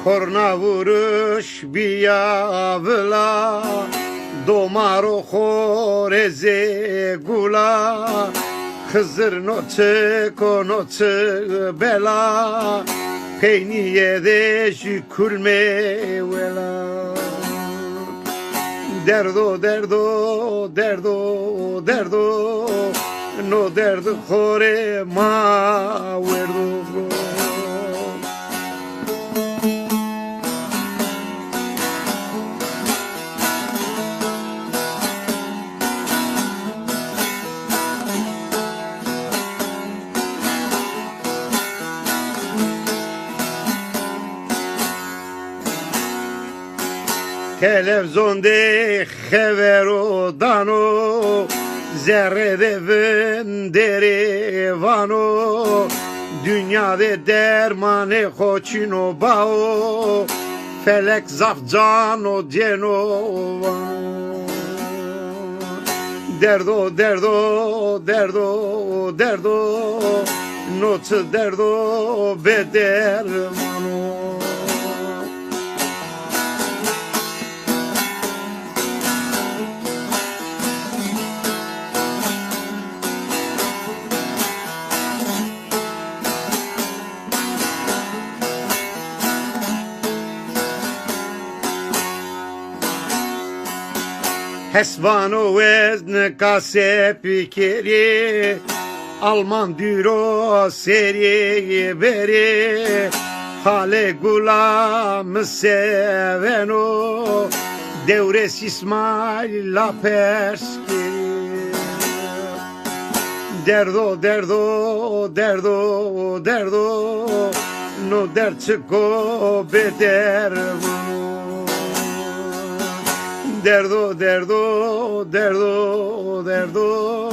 Korna vuruş biyavla, domaro khoreze gula, Hızır noçı konoçı bela, Peyniye de şükürme vela. Derdo, derdo, derdo, derdo, no derdo khore ma verdo. Televizyonda xevero dano, zerrede venderevano, dünyada dermane hoçino bao, felek zafcano cenovano. Derdo, derdo, derdo, derdo, noce derdo bedermano. Hesvano vezne kase pikeri, Alman düro seriye beri, Hale gulam seveno, Devres İsmail la perskeri. Derdo, derdo, derdo, derdo, no derçiko bedermano. Derdo, derdo, derdo, derdo,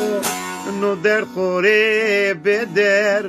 no der khore beder.